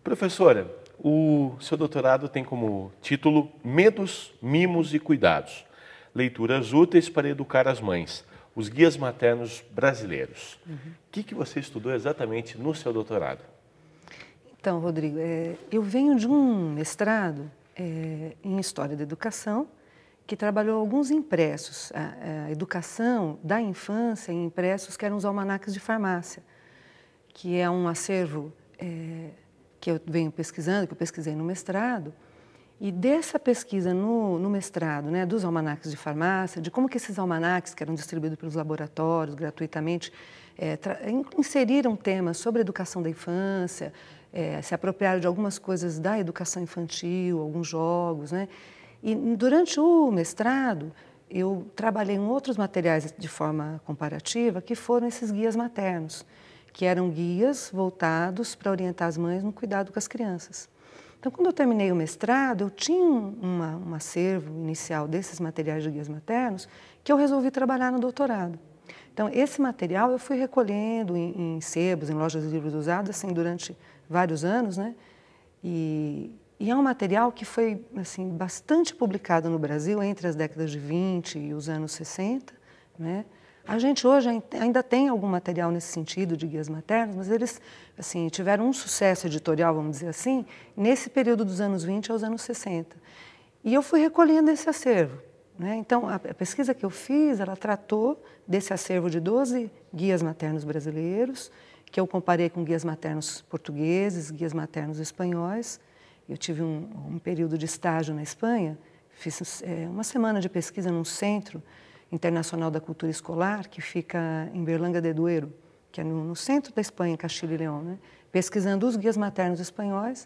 Professora, o seu doutorado tem como título Medos, Mimos e Cuidados. Leituras úteis para educar as mães, os guias maternos brasileiros. O que você estudou exatamente no seu doutorado? Então, Rodrigo, eu venho de um mestrado em História da Educação, que trabalhou alguns impressos, a educação da infância em impressos que eram os almanaques de farmácia, que é um acervo que eu venho pesquisando, que eu pesquisei no mestrado, e dessa pesquisa no mestrado, né, dos almanaques de farmácia, de como que esses almanaques, que eram distribuídos pelos laboratórios gratuitamente, inseriram temas sobre a educação da infância, se apropriaram de algumas coisas da educação infantil, alguns jogos, né? E durante o mestrado, eu trabalhei em outros materiais de forma comparativa, que foram esses guias maternos, que eram guias voltados para orientar as mães no cuidado com as crianças. Então, quando eu terminei o mestrado, eu tinha um acervo inicial desses materiais de guias maternos que eu resolvi trabalhar no doutorado. Então, esse material eu fui recolhendo em sebos, em lojas de livros usados, assim, durante vários anos, né? E é um material que foi assim, bastante publicado no Brasil entre as décadas de 20 e os anos 60, né? A gente hoje ainda tem algum material nesse sentido de guias maternos, mas eles assim, tiveram um sucesso editorial, vamos dizer assim, nesse período dos anos 20 aos anos 60. E eu fui recolhendo esse acervo, né? Então, a pesquisa que eu fiz, ela tratou desse acervo de 12 guias maternos brasileiros, que eu comparei com guias maternos portugueses, guias maternos espanhóis. Eu tive um período de estágio na Espanha, fiz uma semana de pesquisa num Centro Internacional da Cultura Escolar, que fica em Berlanga de Duero, que é no centro da Espanha, em Castilla e León, né? Pesquisando os guias maternos espanhóis.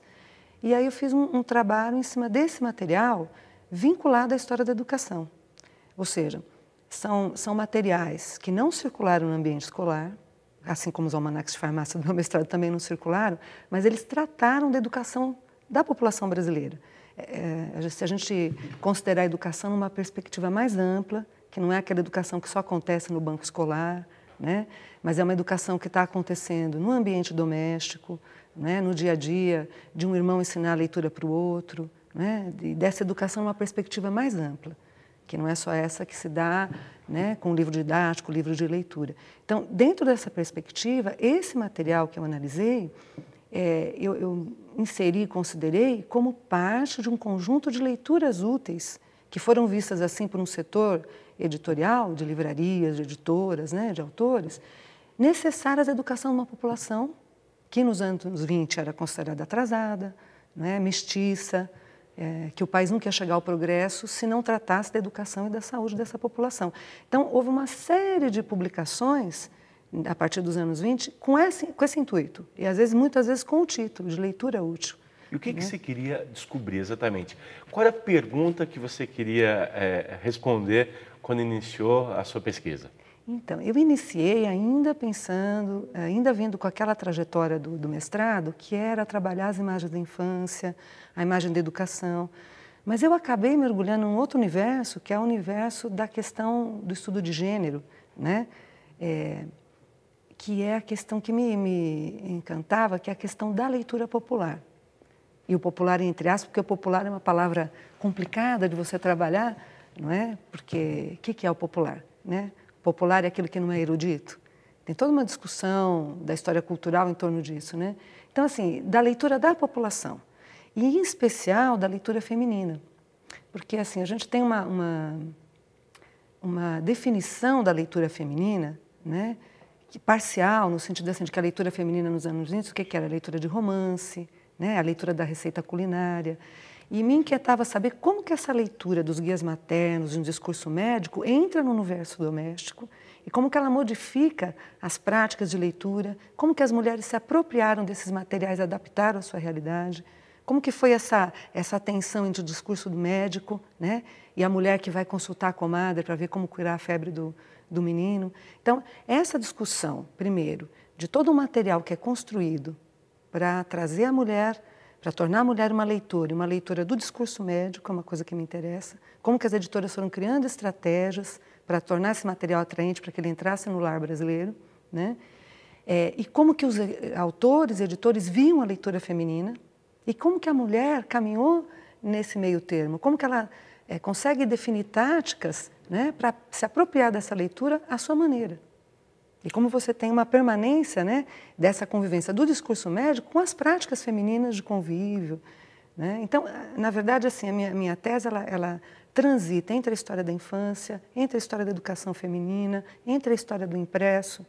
E aí eu fiz um trabalho em cima desse material vinculado à história da educação. Ou seja, são materiais que não circularam no ambiente escolar, assim como os almanaques de farmácia do meu mestrado também não circularam, mas eles trataram da educação da população brasileira. Se a gente considerar a educação numa perspectiva mais ampla, que não é aquela educação que só acontece no banco escolar, né? Mas é uma educação que está acontecendo no ambiente doméstico, né? No dia a dia, de um irmão ensinar a leitura para o outro, né? E dessa educação numa perspectiva mais ampla, que não é só essa que se dá, né, com o livro didático, o livro de leitura. Então, dentro dessa perspectiva, esse material que eu analisei, eu inseri e considerei como parte de um conjunto de leituras úteis que foram vistas assim por um setor editorial, de livrarias, de editoras, né, de autores, necessárias à educação de uma população que nos anos 20 era considerada atrasada, né, mestiça, que o país não quer chegar ao progresso se não tratasse da educação e da saúde dessa população. Então, houve uma série de publicações a partir dos anos 20, com esse intuito. E, muitas vezes, com o título de leitura útil. E o que você queria descobrir exatamente? Qual era a pergunta que você queria responder quando iniciou a sua pesquisa? Então, eu iniciei ainda pensando, ainda vindo com aquela trajetória do mestrado, que era trabalhar as imagens da infância, a imagem da educação. Mas eu acabei mergulhando em um outro universo, que é o universo da questão do estudo de gênero, né? Que é a questão que me encantava, que é a questão da leitura popular. E o popular, entre aspas, porque o popular é uma palavra complicada de você trabalhar, não é? Porque o que é o popular, né? O popular é aquilo que não é erudito. Tem toda uma discussão da história cultural em torno disso, né? Então, assim, da leitura da população. E, em especial, da leitura feminina. Porque, assim, a gente tem uma definição da leitura feminina, né? Parcial, no sentido assim, de que a leitura feminina nos anos 20, o que era? A leitura de romance, né? A leitura da receita culinária. E me inquietava saber como que essa leitura dos guias maternos, de um discurso médico, entra no universo doméstico e como que ela modifica as práticas de leitura, como que as mulheres se apropriaram desses materiais, adaptaram à sua realidade, como que foi essa tensão entre o discurso do médico, né? E a mulher que vai consultar a comadre para ver como curar a febre do menino. Então, essa discussão, primeiro, de todo o material que é construído para trazer a mulher, para tornar a mulher uma leitora do discurso médico, é uma coisa que me interessa, como que as editoras foram criando estratégias para tornar esse material atraente para que ele entrasse no lar brasileiro, né? E como que os autores e editores viam a leitura feminina, E como que a mulher caminhou nesse meio termo? Como que ela consegue definir táticas, né, para se apropriar dessa leitura à sua maneira? E como você tem uma permanência, né, dessa convivência do discurso médico com as práticas femininas de convívio, né? Então, na verdade, assim, a minha tese, ela transita entre a história da infância, entre a história da educação feminina, entre a história do impresso,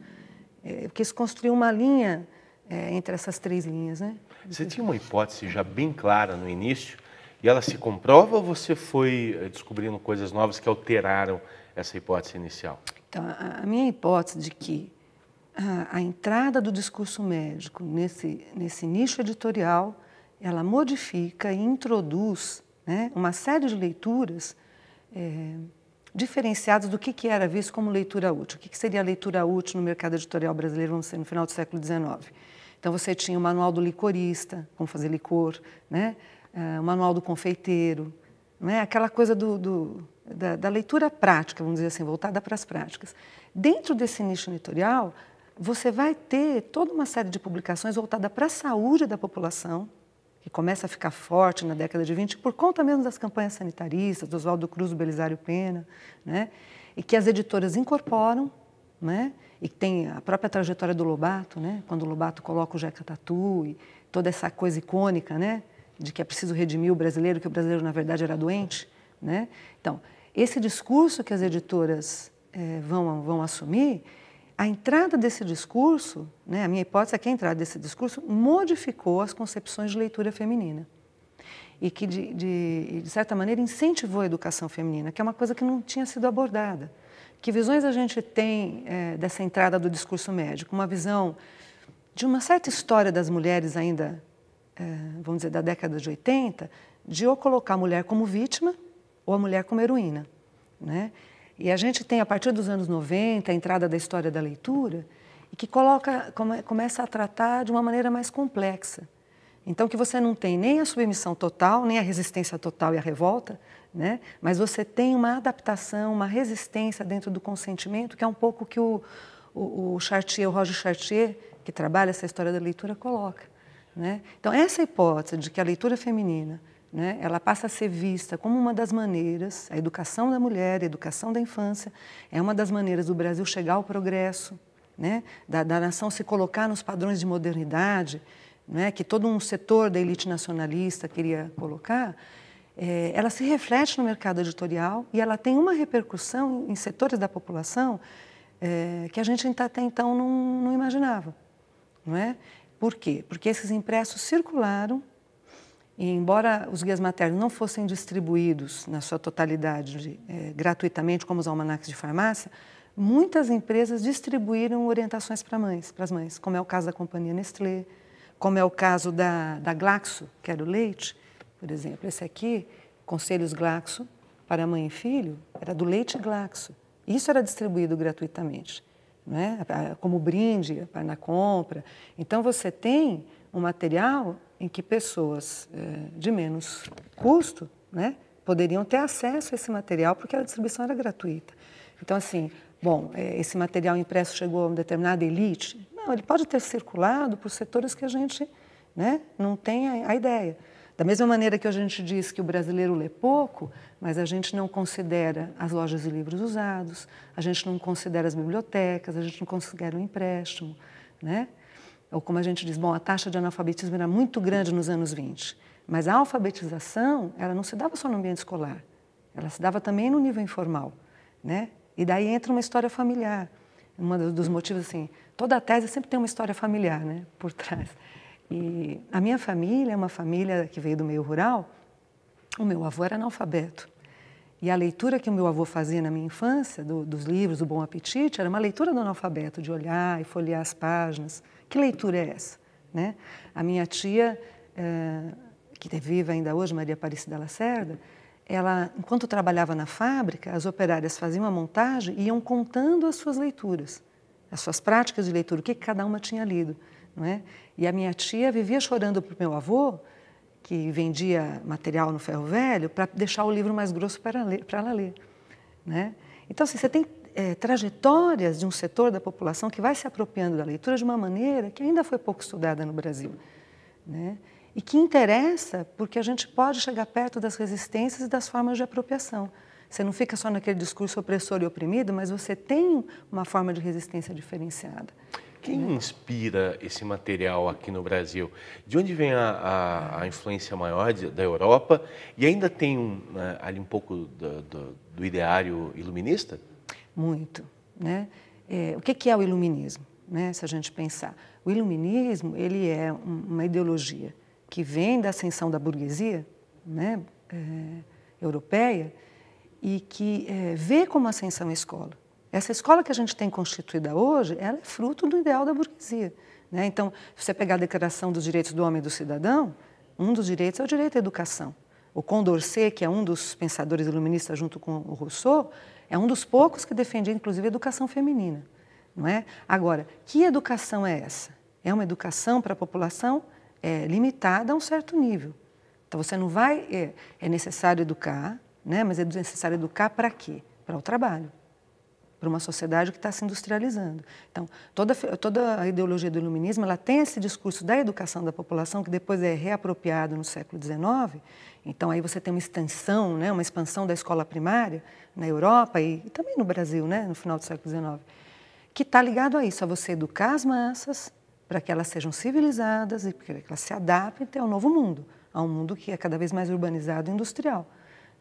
quis construir uma linha entre essas três linhas, né? Você tinha uma hipótese já bem clara no início, e ela se comprova ou você foi descobrindo coisas novas que alteraram essa hipótese inicial? Então, a minha hipótese de que a entrada do discurso médico nesse nicho editorial, ela modifica e introduz, né, uma série de leituras diferenciadas do que era visto como leitura útil. O que seria a leitura útil no mercado editorial brasileiro, vamos dizer, no final do século XIX? Então, você tinha o manual do licorista, como fazer licor, né? O manual do confeiteiro, né? Aquela coisa da leitura prática, vamos dizer assim, voltada para as práticas. Dentro desse nicho editorial, você vai ter toda uma série de publicações voltada para a saúde da população, que começa a ficar forte na década de 20, por conta mesmo das campanhas sanitaristas, do Oswaldo Cruz, do Belisário Pena, né? E que as editoras incorporam, né? E tem a própria trajetória do Lobato, né? Quando o Lobato coloca o Jeca Tatu e toda essa coisa icônica, né? De que é preciso redimir o brasileiro, que o brasileiro, na verdade, era doente, né? Então, esse discurso que as editoras vão assumir, a entrada desse discurso, né, a minha hipótese é que a entrada desse discurso modificou as concepções de leitura feminina e que, de certa maneira, incentivou a educação feminina, que é uma coisa que não tinha sido abordada. Que visões a gente tem dessa entrada do discurso médico? Uma visão de uma certa história das mulheres ainda, vamos dizer, da década de 80, de ou colocar a mulher como vítima ou a mulher como heroína, né? E a gente tem, a partir dos anos 90, a entrada da história da leitura, e que começa a tratar de uma maneira mais complexa. Então, que você não tem nem a submissão total, nem a resistência total e a revolta, né? Mas você tem uma adaptação, uma resistência dentro do consentimento, que é um pouco que o Roger Chartier, que trabalha essa história da leitura, coloca, né? Então, essa hipótese de que a leitura feminina, né, ela passa a ser vista como uma das maneiras, a educação da mulher, a educação da infância, é uma das maneiras do Brasil chegar ao progresso, né, da nação se colocar nos padrões de modernidade, né, que todo um setor da elite nacionalista queria colocar, ela se reflete no mercado editorial e ela tem uma repercussão em setores da população que a gente até então não imaginava, não é? Por quê? Porque esses impressos circularam. E, embora os guias maternos não fossem distribuídos na sua totalidade gratuitamente, como os almanaques de farmácia, muitas empresas distribuíram orientações para as mães, como é o caso da Companhia Nestlé, como é o caso da Glaxo, que era o leite, por exemplo. Esse aqui, Conselhos Glaxo, para mãe e filho, era do leite Glaxo. Isso era distribuído gratuitamente, não é? Como brinde na compra. Então, você tem um material em que pessoas de menos custo, né, poderiam ter acesso a esse material, porque a distribuição era gratuita. Então, assim, bom, esse material impresso chegou a uma determinada elite? Não, ele pode ter circulado por setores que a gente, né, não tem a ideia. Da mesma maneira que a gente diz que o brasileiro lê pouco, mas a gente não considera as lojas de livros usados, a gente não considera as bibliotecas, a gente não considera o empréstimo, né? Ou como a gente diz, bom, a taxa de analfabetismo era muito grande nos anos 20, mas a alfabetização, ela não se dava só no ambiente escolar, ela se dava também no nível informal, né? E daí entra uma história familiar. Um dos motivos, assim, toda a tese sempre tem uma história familiar, né, por trás. E a minha família é uma família que veio do meio rural. O meu avô era analfabeto. E a leitura que o meu avô fazia na minha infância, dos livros do Bom Apetite, era uma leitura do analfabeto, de olhar e folhear as páginas. Que leitura é essa, né? A minha tia, que é viva ainda hoje, Maria Aparecida Lacerda, ela, enquanto trabalhava na fábrica, as operárias faziam a montagem e iam contando as suas leituras, as suas práticas de leitura, o que cada uma tinha lido, não é? E a minha tia vivia chorando para o meu avô, que vendia material no ferro velho, para deixar o livro mais grosso para ela ler, né? Então, assim, você tem trajetórias de um setor da população que vai se apropriando da leitura de uma maneira que ainda foi pouco estudada no Brasil, né? e que interessa porque a gente pode chegar perto das resistências e das formas de apropriação. Você não fica só naquele discurso opressor e oprimido, mas você tem uma forma de resistência diferenciada. Quem inspira esse material aqui no Brasil? De onde vem a influência maior da Europa? E ainda tem ali um pouco do ideário iluminista? Muito, né? O que é o iluminismo, né? Se a gente pensar. O iluminismo, ele é uma ideologia que vem da ascensão da burguesia, né? Europeia, e que vê como ascensão a escola. Essa escola que a gente tem constituída hoje, ela é fruto do ideal da burguesia, né? Então, se você pegar a Declaração dos Direitos do Homem e do Cidadão, um dos direitos é o direito à educação. O Condorcet, que é um dos pensadores iluministas junto com o Rousseau, é um dos poucos que defendia, inclusive, a educação feminina, não é? Agora, que educação é essa? É uma educação para a população limitada a um certo nível. Então, você não vai... É necessário educar, né? Mas é necessário educar para quê? Para o trabalho, para uma sociedade que está se industrializando. Então, toda a ideologia do iluminismo, ela tem esse discurso da educação da população, que depois é reapropriado no século XIX. Então, aí você tem uma extensão, né? Uma expansão da escola primária na Europa e também no Brasil, né? No final do século XIX, que está ligado a isso, a você educar as massas para que elas sejam civilizadas e para que elas se adaptem ao novo mundo, a um mundo que é cada vez mais urbanizado e industrial,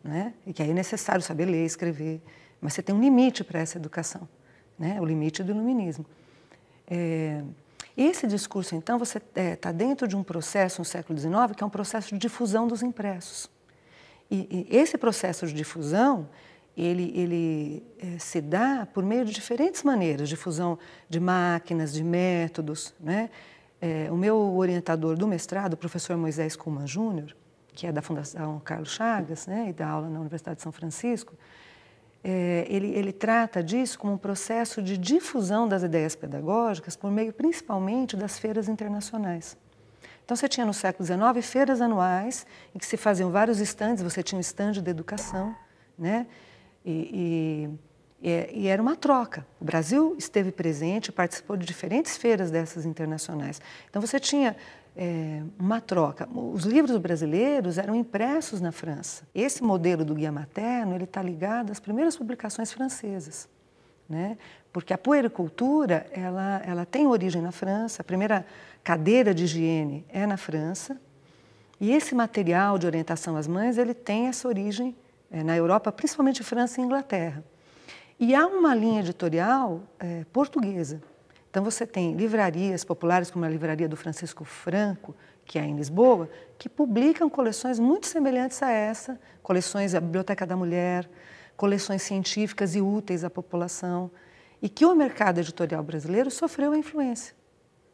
né? E que aí é necessário saber ler, escrever, mas você tem um limite para essa educação, né? O limite do iluminismo. Esse discurso, então, você está dentro de um processo no século XIX, que é um processo de difusão dos impressos. E esse processo de difusão, ele se dá por meio de diferentes maneiras, difusão de máquinas, de métodos, né? O meu orientador do mestrado, o professor Moisés Kuhlmann Júnior, que é da Fundação Carlos Chagas, né, e dá aula na Universidade de São Francisco, ele trata disso como um processo de difusão das ideias pedagógicas por meio principalmente das feiras internacionais. Então, você tinha no século XIX feiras anuais em que se faziam vários estandes, você tinha um estande de educação, né? E era uma troca. O Brasil esteve presente, participou de diferentes feiras dessas internacionais. Então, você tinha uma troca. Os livros brasileiros eram impressos na França. Esse modelo do guia materno, ele está ligado às primeiras publicações francesas, né? Porque a puericultura, ela tem origem na França, a primeira cadeira de higiene é na França, e esse material de orientação às mães, ele tem essa origem na Europa, principalmente França e Inglaterra. E há uma linha editorial portuguesa. Então, você tem livrarias populares, como a livraria do Francisco Franco, que é em Lisboa, que publicam coleções muito semelhantes a essa, coleções da Biblioteca da Mulher, coleções científicas e úteis à população, e que o mercado editorial brasileiro sofreu a influência,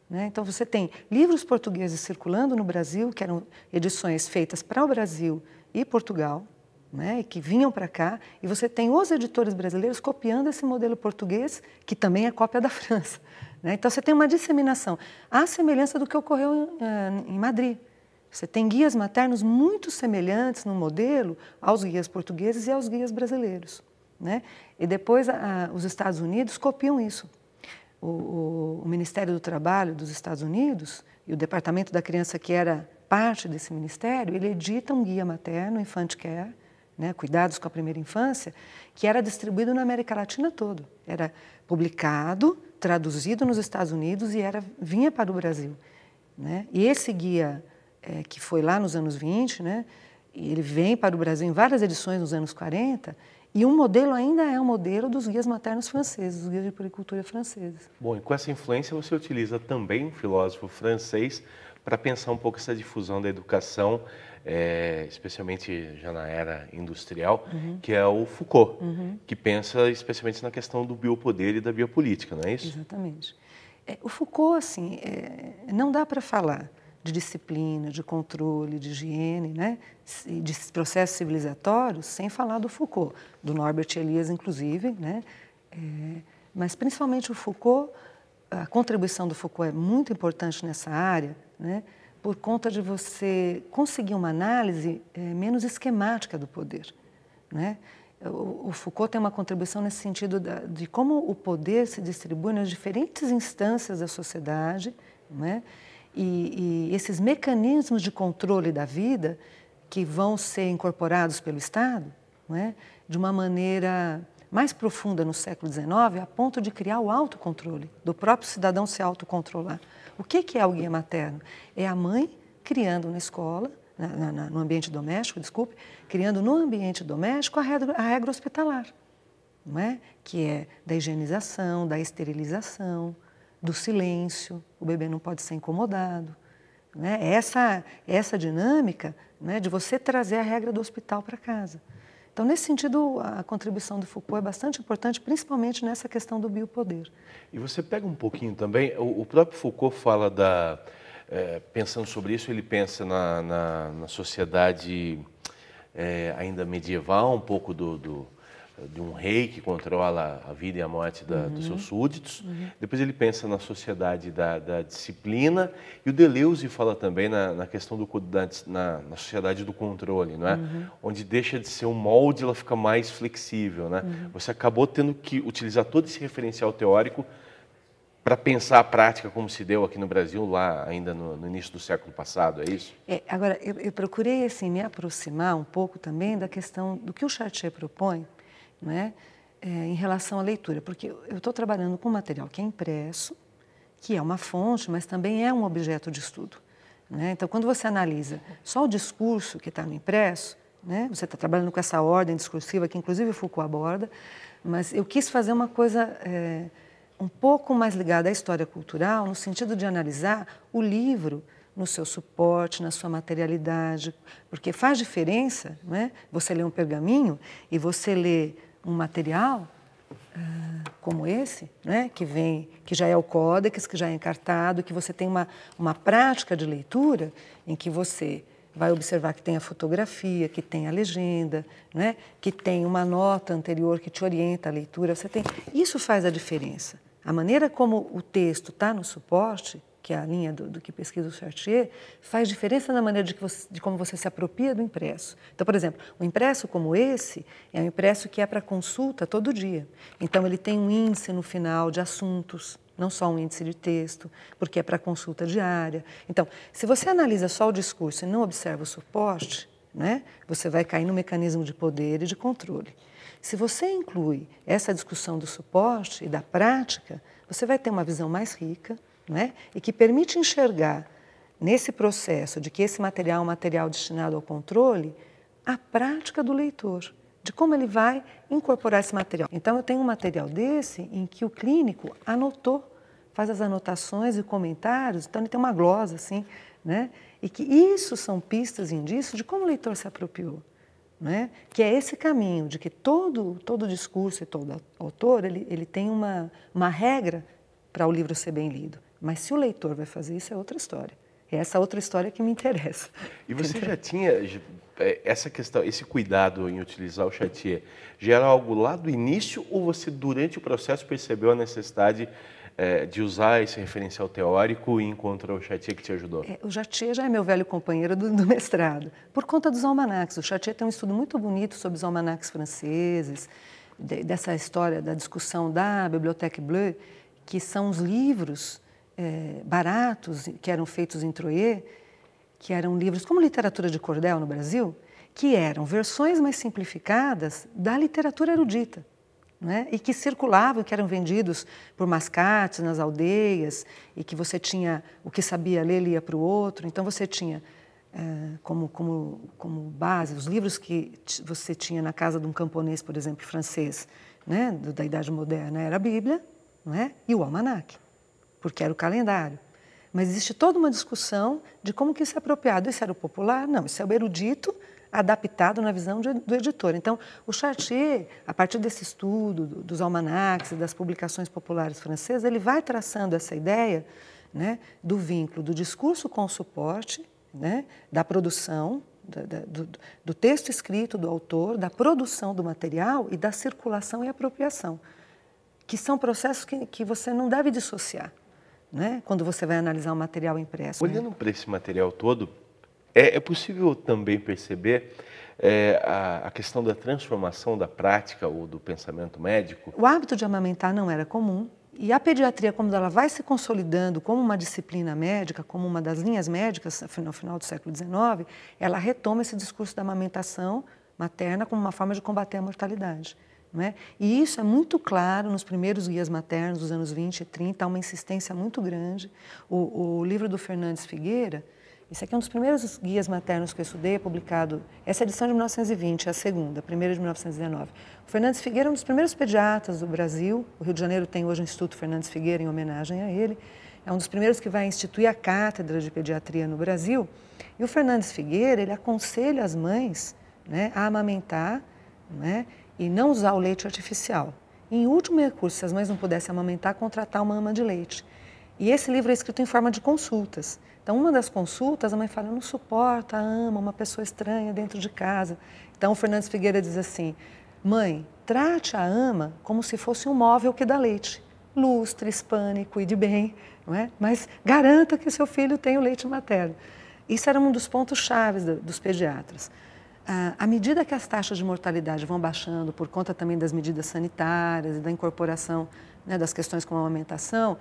né? Então, você tem livros portugueses circulando no Brasil, que eram edições feitas para o Brasil e Portugal, né, e que vinham para cá, e você tem os editores brasileiros copiando esse modelo português, que também é cópia da França, né? Então, você tem uma disseminação, à semelhança do que ocorreu em Madrid. Você tem guias maternos muito semelhantes no modelo aos guias portugueses e aos guias brasileiros, né? E depois os Estados Unidos copiam isso. O Ministério do Trabalho dos Estados Unidos e o Departamento da Criança, que era parte desse ministério, ele edita um guia materno, Infant Care, né, cuidados com a primeira infância, que era distribuído na América Latina toda. Era publicado, traduzido nos Estados Unidos e vinha para o Brasil, né? E esse guia, que foi lá nos anos 20, né, ele vem para o Brasil em várias edições nos anos 40, e um modelo ainda é um modelo dos guias maternos franceses, os guias de puericultura franceses. Bom, e com essa influência você utiliza também um filósofo francês para pensar um pouco essa difusão da educação, especialmente já na era industrial, que é o Foucault, que pensa especialmente na questão do biopoder e da biopolítica, não é isso? Exatamente. O Foucault, assim, não dá para falar de disciplina, de controle, de higiene, né, de processos civilizatórios, sem falar do Foucault, do Norbert Elias, inclusive, né, mas principalmente o Foucault, a contribuição do Foucault é muito importante nessa área, né, por conta de você conseguir uma análise menos esquemática do poder, né? O Foucault tem uma contribuição nesse sentido de como o poder se distribui nas diferentes instâncias da sociedade, né? E esses mecanismos de controle da vida que vão ser incorporados pelo Estado, não é? De uma maneira mais profunda no século XIX, a ponto de criar o autocontrole, do próprio cidadão se autocontrolar. O que é o guia materno? É a mãe criando na escola, no ambiente doméstico, desculpe, criando no ambiente doméstico a regra hospitalar, não é? Que é da higienização, da esterilização, do silêncio, o bebê não pode ser incomodado. Né? Essa dinâmica, né, de você trazer a regra do hospital para casa. Então, nesse sentido, a contribuição do Foucault é bastante importante, principalmente nessa questão do biopoder. E você pega um pouquinho também, o próprio Foucault fala pensando sobre isso, ele pensa na sociedade ainda medieval, um pouco de um rei que controla a vida e a morte dos seus súditos. Depois ele pensa na sociedade da disciplina, e o Deleuze fala também na questão na sociedade do controle, não é? Onde deixa de ser um molde, ela fica mais flexível, né? Você acabou tendo que utilizar todo esse referencial teórico para pensar a prática como se deu aqui no Brasil, lá ainda no início do século passado, é isso? Agora, eu procurei assim, me aproximar um pouco também da questão do que o Chartier propõe, não é? Em relação à leitura, porque eu estou trabalhando com material que é impresso, que é uma fonte, mas também é um objeto de estudo. Né? Então, quando você analisa só o discurso que está no impresso, né? Você está trabalhando com essa ordem discursiva que inclusive o Foucault aborda, mas eu quis fazer uma coisa um pouco mais ligada à história cultural, no sentido de analisar o livro no seu suporte, na sua materialidade, porque faz diferença, né? Você lê um pergaminho e você lê um material como esse, né? Que já é o códex, que já é encartado, que você tem uma prática de leitura em que você vai observar que tem a fotografia, que tem a legenda, né? Que tem uma nota anterior que te orienta a leitura. Isso faz a diferença. A maneira como o texto está no suporte, que é a linha do que pesquisa o Chartier, faz diferença na maneira de como você se apropria do impresso. Então, por exemplo, um impresso como esse é um impresso que é para consulta todo dia. Então, ele tem um índice no final de assuntos, não só um índice de texto, porque é para consulta diária. Então, se você analisa só o discurso e não observa o suporte, né, você vai cair no mecanismo de poder e de controle. Se você inclui essa discussão do suporte e da prática, você vai ter uma visão mais rica, né? E que permite enxergar, nesse processo de que esse material é um material destinado ao controle, a prática do leitor, de como ele vai incorporar esse material. Então, eu tenho um material desse em que o clínico anotou, faz as anotações e comentários, então ele tem uma glosa assim, né? E que isso são pistas e indícios de como o leitor se apropriou. Né? Que é esse caminho de que todo discurso e todo autor ele tem uma regra para o livro ser bem lido. Mas se o leitor vai fazer isso, é outra história. É essa outra história que me interessa. E você já tinha essa questão, esse cuidado em utilizar o Chartier, já era algo lá do início ou você, durante o processo, percebeu a necessidade de usar esse referencial teórico e encontrou o Chartier que te ajudou? O Chartier já é meu velho companheiro do mestrado, por conta dos almanacs. O Chartier tem um estudo muito bonito sobre os almanacs franceses, dessa história da discussão da Bibliothèque Bleue, que são os livros baratos que eram feitos em Troyes, que eram livros como literatura de cordel no Brasil, que eram versões mais simplificadas da literatura erudita. Né? E que circulavam, que eram vendidos por mascates nas aldeias, e que você tinha o que sabia ler, lia para o outro. Então, você tinha como base os livros que você tinha na casa de um camponês, por exemplo, francês, né? Da Idade Moderna, era a Bíblia, né? E o almanaque, porque era o calendário. Mas existe toda uma discussão de como que isso é apropriado. Isso era o popular? Não, isso é o erudito, adaptado na visão do editor. Então, o Chartier, a partir desse estudo dos almanacs e das publicações populares francesas, ele vai traçando essa ideia, né, do vínculo do discurso com o suporte, né, da produção, do texto escrito do autor, da produção do material e da circulação e apropriação, que são processos que você não deve dissociar, né, quando você vai analisar um material impresso. Olhando para esse material todo, é possível também perceber a questão da transformação da prática ou do pensamento médico? O hábito de amamentar não era comum E a pediatria, como ela vai se consolidando como uma disciplina médica, como uma das linhas médicas no final do século XIX, ela retoma esse discurso da amamentação materna como uma forma de combater a mortalidade. Não é? E isso é muito claro nos primeiros guias maternos dos anos 20 e 30, há uma insistência muito grande. O livro do Fernandes Figueira, esse aqui é um dos primeiros guias maternos que eu estudei, é publicado, essa edição de 1920, a segunda, a primeira de 1919. O Fernandes Figueira é um dos primeiros pediatras do Brasil, o Rio de Janeiro tem hoje o Instituto Fernandes Figueira em homenagem a ele, é um dos primeiros que vai instituir a cátedra de pediatria no Brasil, e o Fernandes Figueira, ele aconselha as mães, né, a amamentar, né, e não usar o leite artificial. Em último recurso, se as mães não pudessem amamentar, contratar uma ama de leite. E esse livro é escrito em forma de consultas. Então, uma das consultas, a mãe fala, eu não suporto a ama, uma pessoa estranha dentro de casa. Então, o Fernandes Figueira diz assim, mãe, trate a ama como se fosse um móvel que dá leite. Lustre, espane, cuide bem, não é? Mas garanta que seu filho tenha o leite materno. Isso era um dos pontos chaves dos pediatras. À medida que as taxas de mortalidade vão baixando, por conta também das medidas sanitárias e da incorporação, né, das questões como a amamentação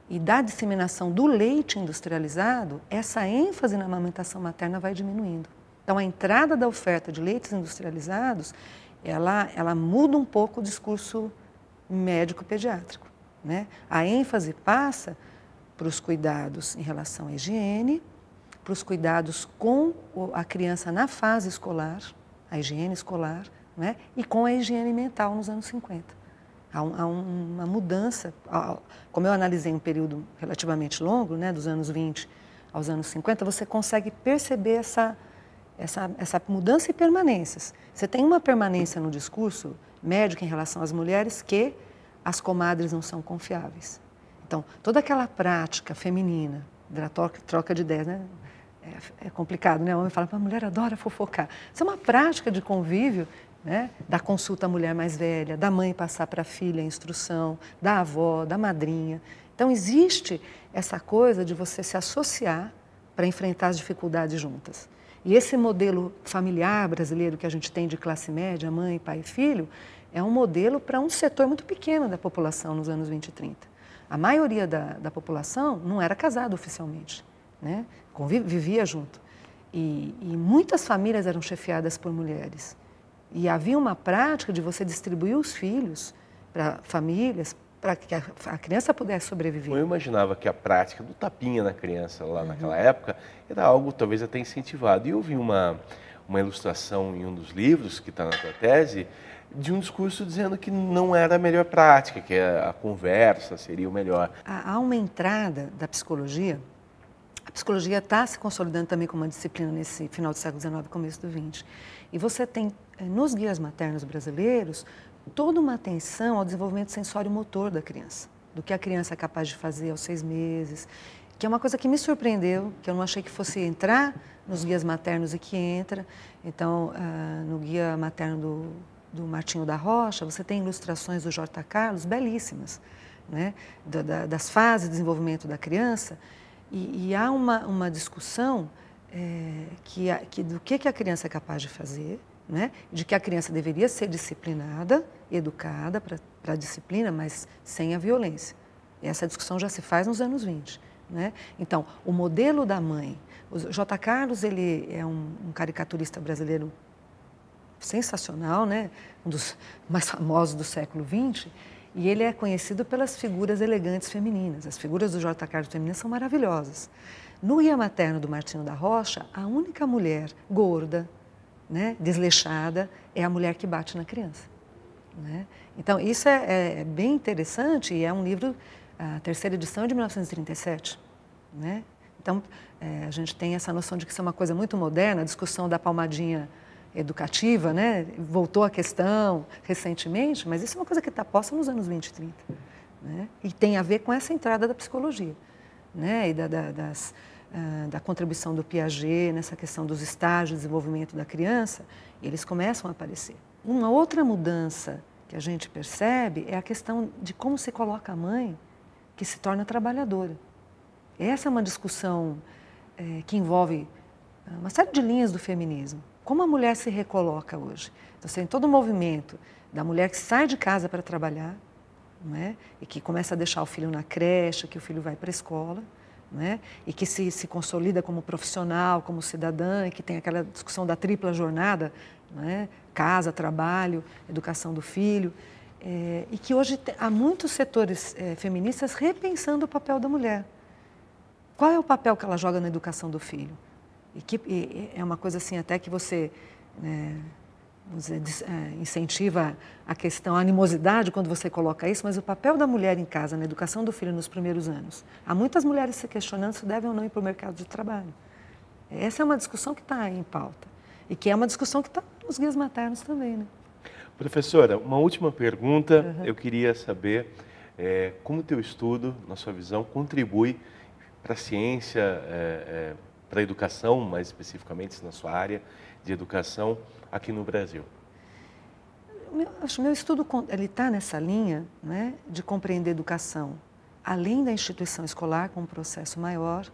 e da disseminação do leite industrializado, essa ênfase na amamentação materna vai diminuindo. Então, a entrada da oferta de leites industrializados, ela muda um pouco o discurso médico-pediátrico, né? A ênfase passa para os cuidados em relação à higiene, para os cuidados com a criança na fase escolar, a higiene escolar, né? E com a higiene mental nos anos 50. Há uma mudança, como eu analisei um período relativamente longo, né, dos anos 20 aos anos 50, você consegue perceber essa mudança e permanências. Você tem uma permanência no discurso médico em relação às mulheres que as comadres não são confiáveis. Então, toda aquela prática feminina, da troca de ideias, né? É complicado, né? O homem fala, a mulher adora fofocar. Isso é uma prática de convívio, né? Da consulta à mulher mais velha, da mãe passar para a filha a instrução, da avó, da madrinha. Então, existe essa coisa de você se associar para enfrentar as dificuldades juntas. E esse modelo familiar brasileiro que a gente tem de classe média, mãe, pai e filho, é um modelo para um setor muito pequeno da população nos anos 20 e 30. A maioria da população não era casada oficialmente, né? Vivia junto. E muitas famílias eram chefiadas por mulheres. E havia uma prática de você distribuir os filhos para famílias, para que a criança pudesse sobreviver. Eu imaginava que a prática do tapinha na criança lá naquela época era algo talvez até incentivado. E eu vi uma ilustração em um dos livros, que está na tua tese, de um discurso dizendo que não era a melhor prática, que a conversa seria o melhor. Há uma entrada da psicologia. A psicologia está se consolidando também como uma disciplina nesse final do século XIX, começo do XX. E você tem, nos guias maternos brasileiros, toda uma atenção ao desenvolvimento sensório-motor da criança, do que a criança é capaz de fazer aos 6 meses, que é uma coisa que me surpreendeu, que eu não achei que fosse entrar nos guias maternos e que entra. Então, no guia materno do Martinho da Rocha, você tem ilustrações do J. Carlos belíssimas, né? Das fases de desenvolvimento da criança. E há uma discussão do que a criança é capaz de fazer, né? De que a criança deveria ser disciplinada, educada para a disciplina, mas sem a violência. E essa discussão já se faz nos anos 20. Né? Então, o modelo da mãe... O J. Carlos, ele é um caricaturista brasileiro sensacional, né? Um dos mais famosos do século XX, e ele é conhecido pelas figuras elegantes femininas. As figuras do J. Carlos femininas são maravilhosas. No guia materno do Martinho da Rocha, a única mulher gorda, né, desleixada, é a mulher que bate na criança. Né? Então, isso é bem interessante e é um livro, a terceira edição é de 1937. Né? Então, a gente tem essa noção de que isso é uma coisa muito moderna, a discussão da palmadinha educativa, né? Voltou à questão recentemente, mas isso é uma coisa que está posta nos anos 20 e 30. Né? E tem a ver com essa entrada da psicologia, né? E da contribuição do Piaget nessa questão dos estágios de desenvolvimento da criança, eles começam a aparecer. Uma outra mudança que a gente percebe é a questão de como se coloca a mãe que se torna trabalhadora. Essa é uma discussão que envolve uma série de linhas do feminismo. Como a mulher se recoloca hoje? Então, você tem todo o movimento da mulher que sai de casa para trabalhar, não é? E que começa a deixar o filho na creche, que o filho vai para a escola, não é? E que se consolida como profissional, como cidadã, e que tem aquela discussão da tripla jornada, não é? Casa, trabalho, educação do filho, e que hoje há muitos setores feministas repensando o papel da mulher. Qual é o papel que ela joga na educação do filho? E é uma coisa assim até que você incentiva a questão, a animosidade quando você coloca isso, mas o papel da mulher em casa, na educação do filho nos primeiros anos. Há muitas mulheres se questionando se devem ou não ir para o mercado de trabalho. Essa é uma discussão que está em pauta e que é uma discussão que está nos guias maternos também, né? Professora, uma última pergunta. Eu queria saber como o teu estudo, na sua visão, contribui para a ciência, para a educação, mais especificamente na sua área de educação aqui no Brasil. Acho que meu estudo está nessa linha, né, de compreender a educação, além da instituição escolar, como um processo maior,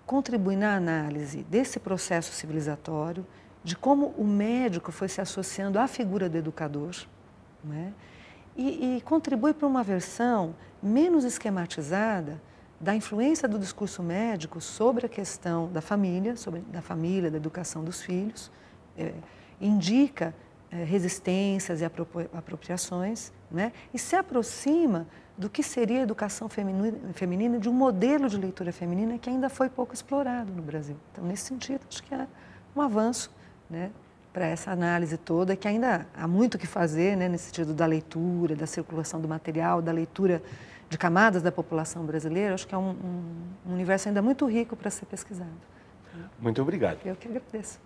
contribui na análise desse processo civilizatório, de como o médico foi se associando à figura do educador, né, e contribui para uma versão menos esquematizada da influência do discurso médico sobre a questão da família, da educação dos filhos, indica resistências e apropriações, né? E se aproxima do que seria a educação feminina, de um modelo de leitura feminina que ainda foi pouco explorado no Brasil. Então, nesse sentido, acho que é um avanço, né, para essa análise toda, que ainda há muito o que fazer, né, nesse sentido da leitura, da circulação do material, da leitura de camadas da população brasileira. Acho que é um universo ainda muito rico para ser pesquisado. Muito obrigado. Eu que agradeço.